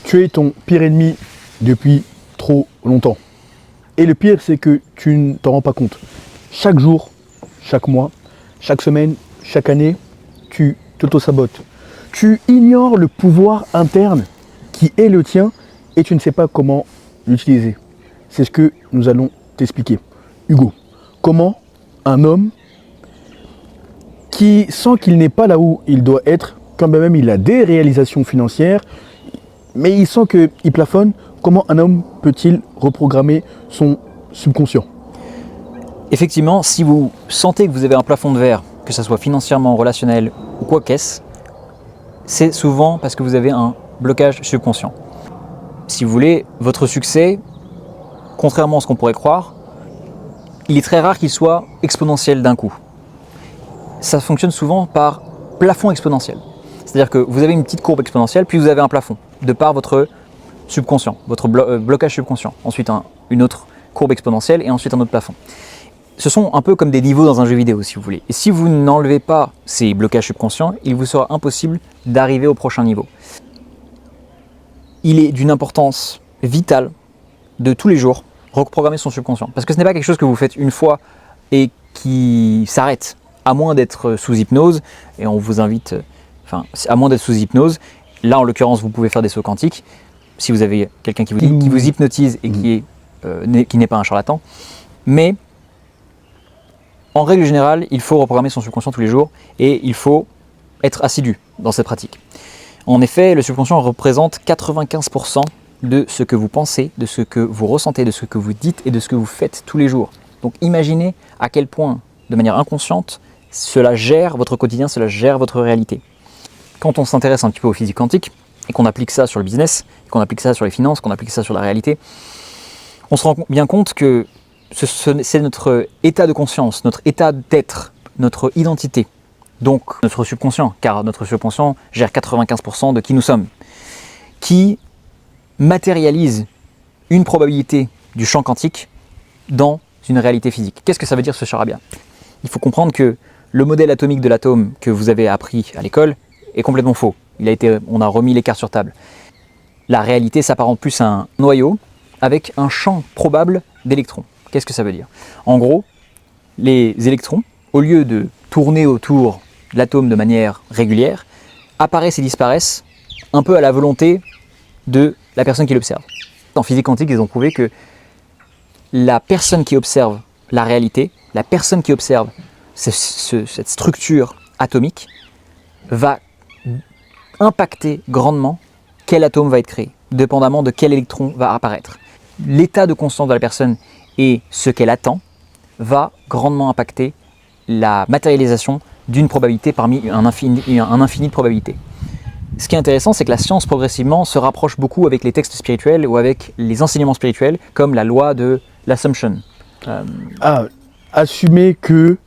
Tu es ton pire ennemi depuis trop longtemps. Et le pire, c'est que tu ne t'en rends pas compte. Chaque jour, chaque mois, chaque semaine, chaque année, tu t'auto-sabotes. Tu ignores le pouvoir interne qui est le tien et tu ne sais pas comment l'utiliser. C'est ce que nous allons t'expliquer. Hugo, comment un homme qui sent qu'il n'est pas là où il doit être, quand même il a des réalisations financières, mais il sent qu'il plafonne, comment un homme peut-il reprogrammer son subconscient? Effectivement, si vous sentez que vous avez un plafond de verre, que ce soit financièrement, relationnel ou quoi qu'est-ce, c'est souvent parce que vous avez un blocage subconscient. Si vous voulez, votre succès, contrairement à ce qu'on pourrait croire, il est très rare qu'il soit exponentiel d'un coup. Ça fonctionne souvent par plafond exponentiel. C'est-à-dire que vous avez une petite courbe exponentielle, puis vous avez un plafond, de par votre subconscient, votre blocage subconscient. Ensuite, une autre courbe exponentielle et ensuite un autre plafond. Ce sont un peu comme des niveaux dans un jeu vidéo, si vous voulez. Et si vous n'enlevez pas ces blocages subconscients, il vous sera impossible d'arriver au prochain niveau. Il est d'une importance vitale de tous les jours reprogrammer son subconscient. Parce que ce n'est pas quelque chose que vous faites une fois et qui s'arrête, à moins d'être sous hypnose, et on vous invite, à moins d'être sous hypnose, là en l'occurrence vous pouvez faire des sauts quantiques, si vous avez quelqu'un qui vous hypnotise et qui n'est pas un charlatan, mais en règle générale, il faut reprogrammer son subconscient tous les jours et il faut être assidu dans cette pratique. En effet, le subconscient représente 95% de ce que vous pensez, de ce que vous ressentez, de ce que vous dites et de ce que vous faites tous les jours. Donc imaginez à quel point, de manière inconsciente, cela gère votre quotidien, cela gère votre réalité. Quand on s'intéresse un petit peu aux physiques quantiques et qu'on applique ça sur le business, qu'on applique ça sur les finances, qu'on applique ça sur la réalité, on se rend bien compte que c'est notre état de conscience, notre état d'être, notre identité, donc notre subconscient, car notre subconscient gère 95% de qui nous sommes, qui matérialise une probabilité du champ quantique dans une réalité physique. Qu'est-ce que ça veut dire ce charabia? Il faut comprendre que le modèle atomique de l'atome que vous avez appris à l'école est complètement faux. On a remis les cartes sur table. La réalité s'apparente plus à un noyau avec un champ probable d'électrons. Qu'est-ce que ça veut dire? En gros, les électrons, au lieu de tourner autour de l'atome de manière régulière, apparaissent et disparaissent un peu à la volonté de la personne qui l'observe. En physique quantique, ils ont prouvé que la personne qui observe la réalité, la personne qui observe cette structure atomique, va impacter grandement quel atome va être créé, dépendamment de quel électron va apparaître. L'état de conscience de la personne et ce qu'elle attend va grandement impacter la matérialisation d'une probabilité parmi un infini de probabilités. Ce qui est intéressant, c'est que la science progressivement se rapproche beaucoup avec les textes spirituels ou avec les enseignements spirituels, comme la loi de l'assumption. Assumer que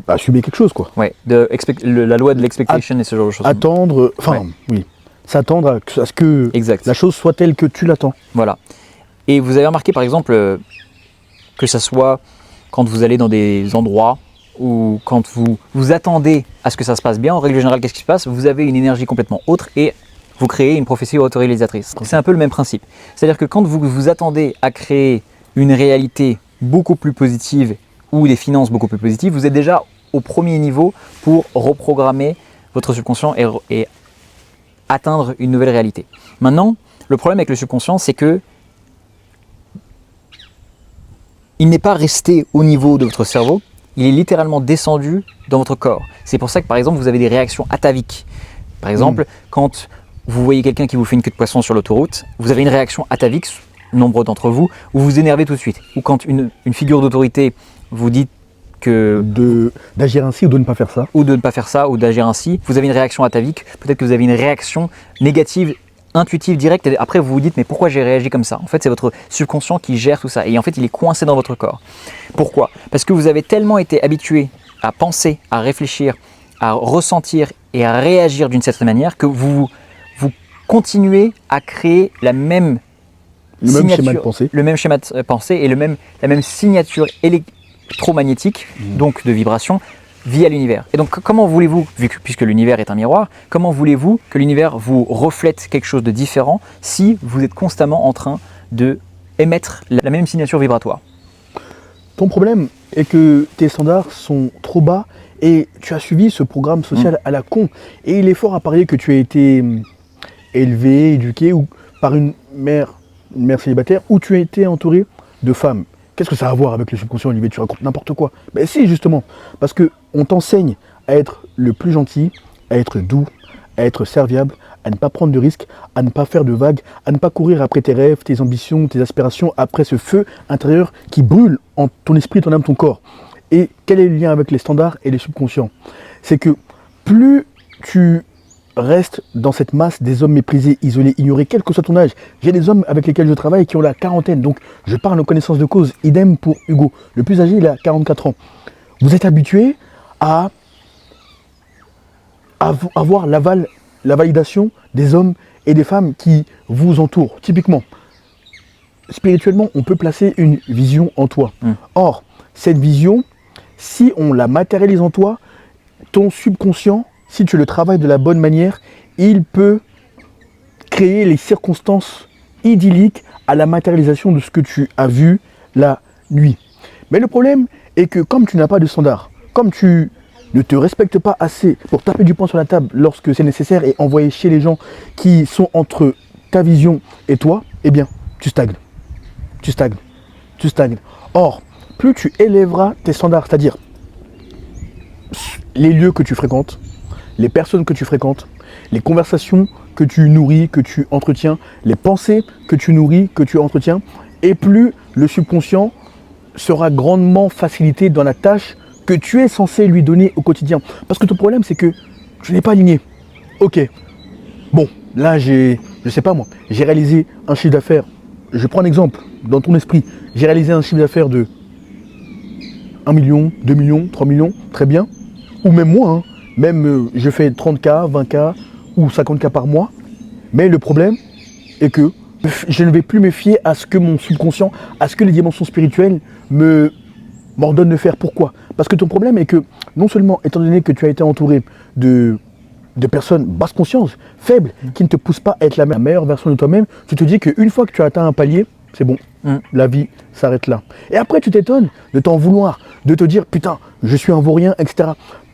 assumer quelque chose, quoi. Ouais, la loi de l'expectation et ce genre de choses. Attendre, oui, s'attendre à ce que la chose soit telle que tu l'attends. Voilà. Et vous avez remarqué par exemple que ça soit quand vous allez dans des endroits ou quand vous attendez à ce que ça se passe bien, en règle générale, qu'est-ce qui se passe? Vous avez une énergie complètement autre et vous créez une prophétie autoréalisatrice. C'est un peu le même principe. C'est-à-dire que quand vous vous attendez à créer une réalité beaucoup plus positive ou des finances beaucoup plus positives, vous êtes déjà au premier niveau pour reprogrammer votre subconscient et atteindre une nouvelle réalité. Maintenant, le problème avec le subconscient, c'est que il n'est pas resté au niveau de votre cerveau, il est littéralement descendu dans votre corps. C'est pour ça que par exemple vous avez des réactions ataviques. Par exemple, quand vous voyez quelqu'un qui vous fait une queue de poisson sur l'autoroute, vous avez une réaction atavique, nombreux d'entre vous, où vous vous énervez tout de suite. Ou quand une figure d'autorité vous dit d'agir ainsi ou de ne pas faire ça. Ou de ne pas faire ça, ou d'agir ainsi, vous avez une réaction atavique, peut-être que vous avez une réaction négative, intuitive, directe, et après vous vous dites mais pourquoi j'ai réagi comme ça? En fait c'est votre subconscient qui gère tout ça, et en fait il est coincé dans votre corps. Pourquoi? Parce que vous avez tellement été habitué à penser, à réfléchir, à ressentir et à réagir d'une certaine manière que vous continuez à créer le même schéma de pensée et la même signature électromagnétique, donc de vibration, via l'univers. Et donc comment voulez-vous, puisque l'univers est un miroir, comment voulez-vous que l'univers vous reflète quelque chose de différent si vous êtes constamment en train de émettre la même signature vibratoire? Ton problème est que tes standards sont trop bas et tu as suivi ce programme social à la con. Et il est fort à parier que tu as été élevé, éduqué ou par une mère célibataire, ou tu as été entouré de femmes. Qu'est-ce que ça a à voir avec le subconscient, Olivier? Tu racontes n'importe quoi. Ben si, justement, parce qu'on t'enseigne à être le plus gentil, à être doux, à être serviable, à ne pas prendre de risques, à ne pas faire de vagues, à ne pas courir après tes rêves, tes ambitions, tes aspirations, après ce feu intérieur qui brûle en ton esprit, ton âme, ton corps. Et quel est le lien avec les standards et les subconscients? C'est que plus tu restes dans cette masse des hommes méprisés, isolés, ignorés, quel que soit ton âge. J'ai des hommes avec lesquels je travaille qui ont la quarantaine, donc je parle en connaissance de cause. Idem pour Hugo. Le plus âgé, il a 44 ans. Vous êtes habitué à avoir la validation des hommes et des femmes qui vous entourent. Typiquement, spirituellement, on peut placer une vision en toi. Or, cette vision, si on la matérialise en toi, ton subconscient, si tu le travailles de la bonne manière, il peut créer les circonstances idylliques à la matérialisation de ce que tu as vu la nuit. Mais le problème est que comme tu n'as pas de standard, comme tu ne te respectes pas assez pour taper du poing sur la table lorsque c'est nécessaire et envoyer chez les gens qui sont entre ta vision et toi, eh bien, tu stagnes. Tu stagnes. Tu stagnes. Or, plus tu élèveras tes standards, c'est-à-dire les lieux que tu fréquentes, les personnes que tu fréquentes, les conversations que tu nourris, que tu entretiens, les pensées que tu nourris, que tu entretiens, et plus le subconscient sera grandement facilité dans la tâche que tu es censé lui donner au quotidien. Parce que ton problème, c'est que tu n'es pas aligné. Ok, bon, là, je sais pas moi, j'ai réalisé un chiffre d'affaires. Je prends un exemple, dans ton esprit, j'ai réalisé un chiffre d'affaires de 1 million, 2 millions, 3 millions, très bien, ou même moins, hein. Même je fais 30K, 20K ou 50K par mois. Mais le problème est que je ne vais plus me fier à ce que mon subconscient, à ce que les dimensions spirituelles m'ordonnent de faire. Pourquoi? Parce que ton problème est que, non seulement, étant donné que tu as été entouré de personnes basse conscience, faibles, qui ne te poussent pas à être la meilleure version de toi-même, tu te dis qu'une fois que tu as atteint un palier, c'est bon, la vie s'arrête là. Et après, tu t'étonnes de t'en vouloir, de te dire, putain, je suis un vaurien, etc.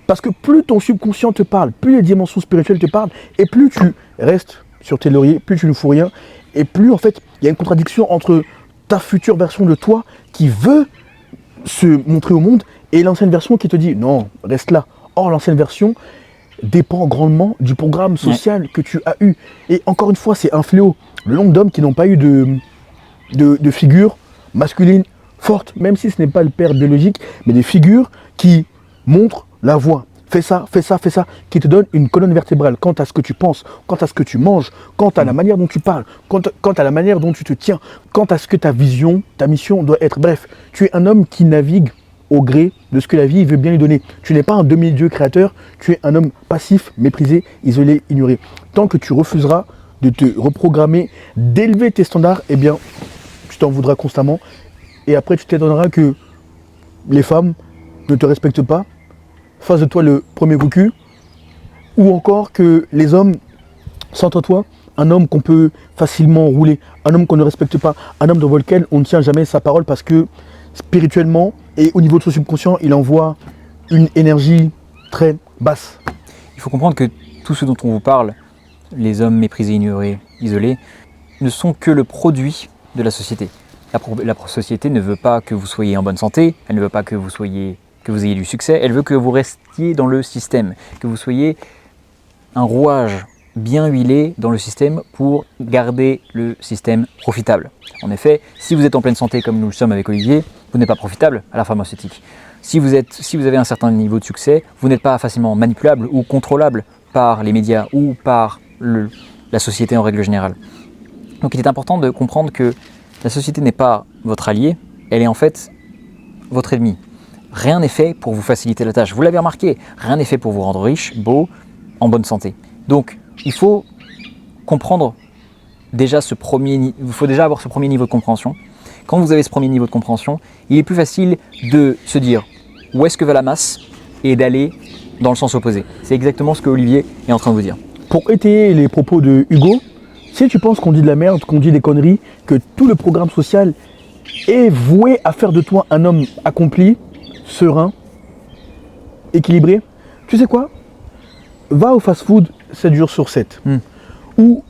Parce que plus ton subconscient te parle, plus les dimensions spirituelles te parlent, et plus tu restes sur tes lauriers, plus tu ne fous rien, et plus en fait, il y a une contradiction entre ta future version de toi qui veut se montrer au monde, et l'ancienne version qui te dit, non, reste là. Or, l'ancienne version dépend grandement du programme social que tu as eu. Et encore une fois, c'est un fléau. Le nombre d'hommes qui n'ont pas eu de figure masculine forte, même si ce n'est pas le père biologique, mais des figures qui montrent la voie. Fais ça, fais ça, fais ça, qui te donne une colonne vertébrale quant à ce que tu penses, quant à ce que tu manges, quant à la manière dont tu parles, quant à la manière dont tu te tiens, quant à ce que ta vision, ta mission doit être. Bref, tu es un homme qui navigue au gré de ce que la vie veut bien lui donner. Tu n'es pas un demi-dieu créateur, tu es un homme passif, méprisé, isolé, ignoré. Tant que tu refuseras de te reprogrammer, d'élever tes standards, eh bien, tu t'en voudras constamment. Et après, tu t'étonneras que les femmes ne te respectent pas, fassent de toi le premier cocu, ou encore que les hommes sentent en toi un homme qu'on peut facilement rouler, un homme qu'on ne respecte pas, un homme dans lequel on ne tient jamais sa parole parce que spirituellement et au niveau de son subconscient, il envoie une énergie très basse. Il faut comprendre que tout ce dont on vous parle, les hommes méprisés, ignorés, isolés, ne sont que le produit de la société. La société ne veut pas que vous soyez en bonne santé, elle ne veut pas que vous ayez du succès, elle veut que vous restiez dans le système, que vous soyez un rouage bien huilé dans le système pour garder le système profitable. En effet, si vous êtes en pleine santé comme nous le sommes avec Olivier, vous n'êtes pas profitable à la pharmaceutique. Si vous avez un certain niveau de succès, vous n'êtes pas facilement manipulable ou contrôlable par les médias ou par la société en règle générale. Donc il est important de comprendre que la société n'est pas votre allié, elle est en fait votre ennemi. Rien n'est fait pour vous faciliter la tâche. Vous l'avez remarqué, rien n'est fait pour vous rendre riche, beau, en bonne santé. Donc il faut comprendre déjà il faut déjà avoir ce premier niveau de compréhension. Quand vous avez ce premier niveau de compréhension, il est plus facile de se dire où est-ce que va la masse et d'aller dans le sens opposé. C'est exactement ce que Olivier est en train de vous dire. Pour étayer les propos de Hugo, si tu penses qu'on dit de la merde, qu'on dit des conneries, que tout le programme social est voué à faire de toi un homme accompli, serein, équilibré, tu sais quoi? Va au fast-food 7 jours sur 7. Ou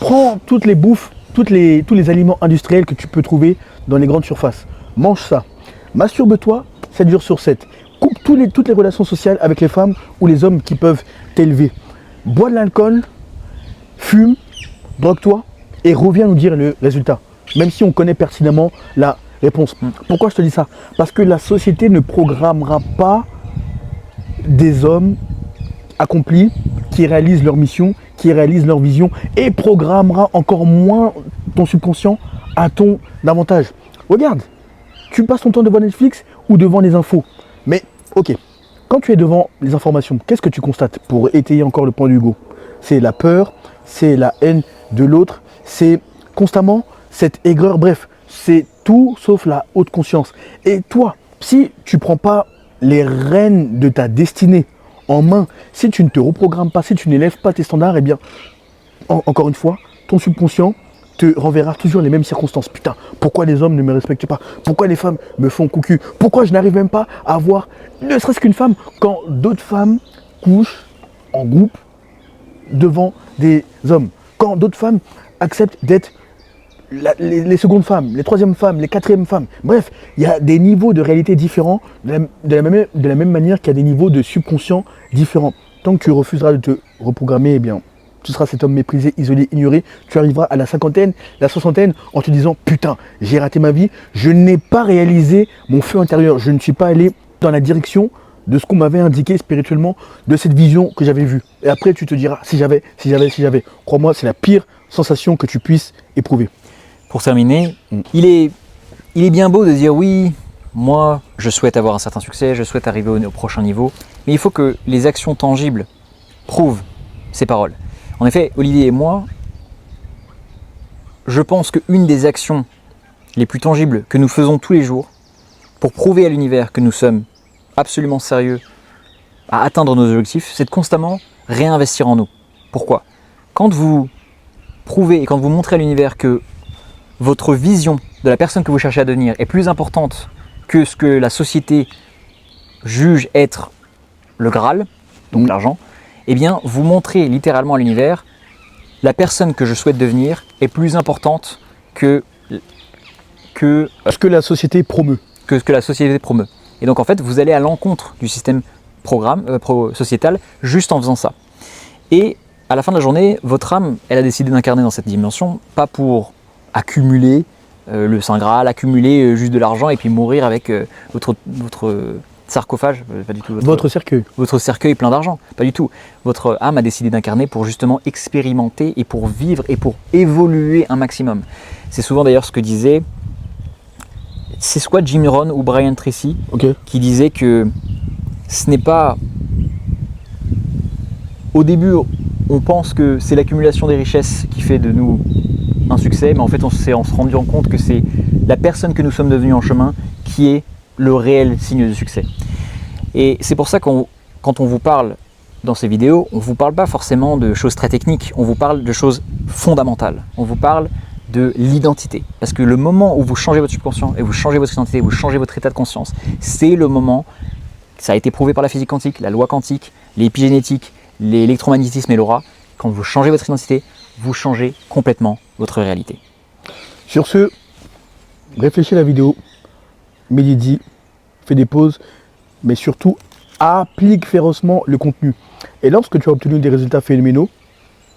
prends toutes les bouffes, tous les aliments industriels que tu peux trouver dans les grandes surfaces. Mange ça. Masturbe-toi 7 jours sur 7. Coupe toutes les relations sociales avec les femmes ou les hommes qui peuvent t'élever. Bois de l'alcool, fume, drogue-toi et reviens nous dire le résultat. Même si on connaît pertinemment la réponse. Pourquoi je te dis ça? Parce que la société ne programmera pas des hommes accomplis qui réalisent leur mission, qui réalisent leur vision et programmera encore moins ton subconscient à ton avantage. Regarde, tu passes ton temps devant Netflix ou devant les infos. Mais ok, quand tu es devant les informations, qu'est-ce que tu constates pour étayer encore le point d'Hugo? C'est la peur, c'est la haine de l'autre, c'est constamment cette aigreur, bref, c'est tout sauf la haute conscience. Et toi, si tu ne prends pas les rênes de ta destinée en main, si tu ne te reprogrammes pas, si tu n'élèves pas tes standards, eh bien, encore une fois, ton subconscient te renverra toujours les mêmes circonstances. Putain, pourquoi les hommes ne me respectent pas? Pourquoi les femmes me font coucu? Pourquoi je n'arrive même pas à avoir ne serait-ce qu'une femme quand d'autres femmes couchent en groupe devant des hommes? Quand d'autres femmes acceptent d'être les secondes femmes, les troisièmes femmes, les quatrièmes femmes. Bref, il y a des niveaux de réalité différents de la même manière qu'il y a des niveaux de subconscient différents. Tant que tu refuseras de te reprogrammer, eh bien, tu seras cet homme méprisé, isolé, ignoré. Tu arriveras à la cinquantaine, la soixantaine en te disant « Putain, j'ai raté ma vie, je n'ai pas réalisé mon feu intérieur, je ne suis pas allé dans la direction de ce qu'on m'avait indiqué spirituellement, de cette vision que j'avais vue. » Et après, tu te diras « Si j'avais. » Crois-moi, c'est la pire sensation que tu puisses éprouver. Pour terminer, il est bien beau de dire oui, moi je souhaite avoir un certain succès, je souhaite arriver au prochain niveau, mais il faut que les actions tangibles prouvent ces paroles. En effet, Olivier et moi, je pense qu'une des actions les plus tangibles que nous faisons tous les jours pour prouver à l'univers que nous sommes absolument sérieux à atteindre nos objectifs, c'est de constamment réinvestir en nous. Pourquoi? Quand vous prouvez et quand vous montrez à l'univers que votre vision de la personne que vous cherchez à devenir est plus importante que ce que la société juge être le Graal, donc l'argent, eh bien vous montrez littéralement à l'univers la personne que je souhaite devenir est plus importante que ce que la société promeut. Que ce que la société promeut. Et donc en fait, vous allez à l'encontre du système sociétal juste en faisant ça. Et à la fin de la journée, votre âme, elle a décidé d'incarner dans cette dimension, pas pour accumuler le Saint Graal, accumuler juste de l'argent et puis mourir avec votre sarcophage, pas du tout. Votre cercueil. Votre cercueil plein d'argent, pas du tout. Votre âme a décidé d'incarner pour justement expérimenter et pour vivre et pour évoluer un maximum. C'est souvent d'ailleurs ce que disait, c'est soit Jim Rohn ou Brian Tracy, qui disait que ce n'est pas... Au début, on pense que c'est l'accumulation des richesses qui fait de nous un succès, mais en fait on s'est rendu compte que c'est la personne que nous sommes devenus en chemin qui est le réel signe de succès. Et c'est pour ça quand on vous parle dans ces vidéos, on ne vous parle pas forcément de choses très techniques, on vous parle de choses fondamentales, on vous parle de l'identité. Parce que le moment où vous changez votre subconscient et vous changez votre identité, vous changez votre état de conscience, c'est le moment, ça a été prouvé par la physique quantique, la loi quantique, l'épigénétique, l'électromagnétisme et l'aura, quand vous changez votre identité, vous changez complètement votre réalité. Sur ce, réfléchis à la vidéo, médite, fais des pauses, mais surtout applique férocement le contenu. Et lorsque tu as obtenu des résultats phénoménaux,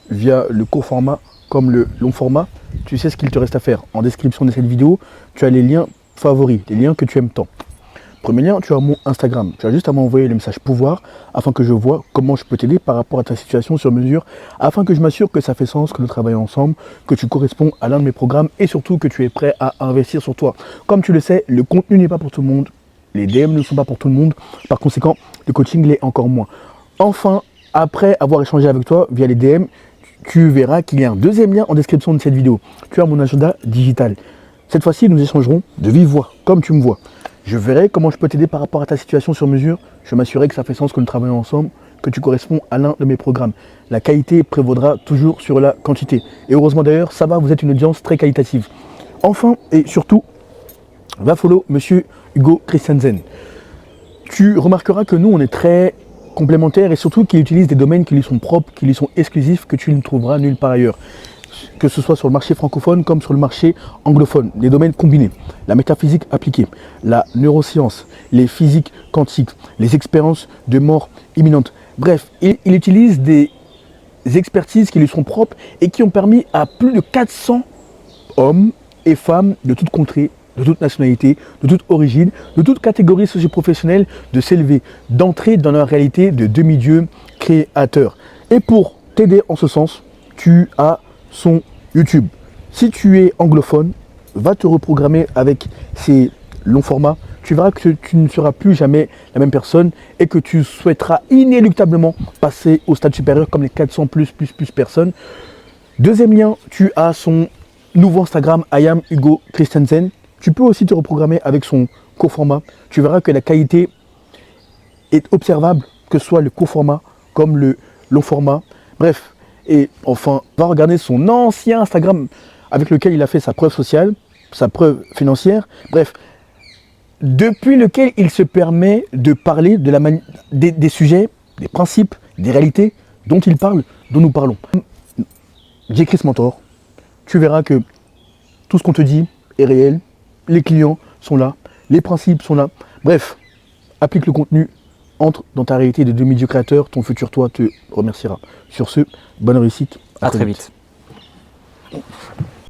via le court format comme le long format, tu sais ce qu'il te reste à faire. En description de cette vidéo, tu as les liens favoris, les liens que tu aimes tant. Premier lien, tu as mon Instagram. Tu as juste à m'envoyer le message pouvoir afin que je vois comment je peux t'aider par rapport à ta situation sur mesure, afin que je m'assure que ça fait sens, que nous travaillons ensemble, que tu corresponds à l'un de mes programmes et surtout que tu es prêt à investir sur toi. Comme tu le sais, le contenu n'est pas pour tout le monde, les DM ne sont pas pour tout le monde, par conséquent, le coaching l'est encore moins. Enfin, après avoir échangé avec toi via les DM, tu verras qu'il y a un deuxième lien en description de cette vidéo. Tu as mon agenda digital. Cette fois-ci, nous échangerons de vive voix, comme tu me vois. Je verrai comment je peux t'aider par rapport à ta situation sur mesure. Je m'assurerai que ça fait sens que nous travaillons ensemble, que tu corresponds à l'un de mes programmes. La qualité prévaudra toujours sur la quantité. Et heureusement d'ailleurs, ça va, vous êtes une audience très qualitative. Enfin et surtout, va follow Monsieur Hugo Christiansen. Tu remarqueras que nous, on est très complémentaires et surtout qu'il utilise des domaines qui lui sont propres, qui lui sont exclusifs, que tu ne trouveras nulle part ailleurs. Que ce soit sur le marché francophone comme sur le marché anglophone, des domaines combinés, la métaphysique appliquée, la neuroscience, les physiques quantiques, les expériences de mort imminente. Bref, il utilise des expertises qui lui sont propres et qui ont permis à plus de 400 hommes et femmes de toute contrée, de toute nationalité, de toute origine, de toute catégorie socio-professionnelle de s'élever, d'entrer dans la réalité de demi-dieu créateur. Et pour t'aider en ce sens, tu as son YouTube. Si tu es anglophone, va te reprogrammer avec ces longs formats. Tu verras que tu ne seras plus jamais la même personne et que tu souhaiteras inéluctablement passer au stade supérieur comme les 400 plus personnes. Deuxième lien, tu as son nouveau Instagram, I am Hugo Christiansen. Tu peux aussi te reprogrammer avec son court format. Tu verras que la qualité est observable, que ce soit le court format comme le long format. Bref, et enfin, va regarder son ancien Instagram avec lequel il a fait sa preuve sociale, sa preuve financière. Bref, depuis lequel il se permet de parler de des sujets, des principes, des réalités dont il parle, dont nous parlons. J'écris ce mentor. Tu verras que tout ce qu'on te dit est réel. Les clients sont là, les principes sont là. Bref, applique le contenu, entre dans ta réalité de demi-dieu créateur, ton futur toi te remerciera. Sur ce, bonne réussite. À très vite.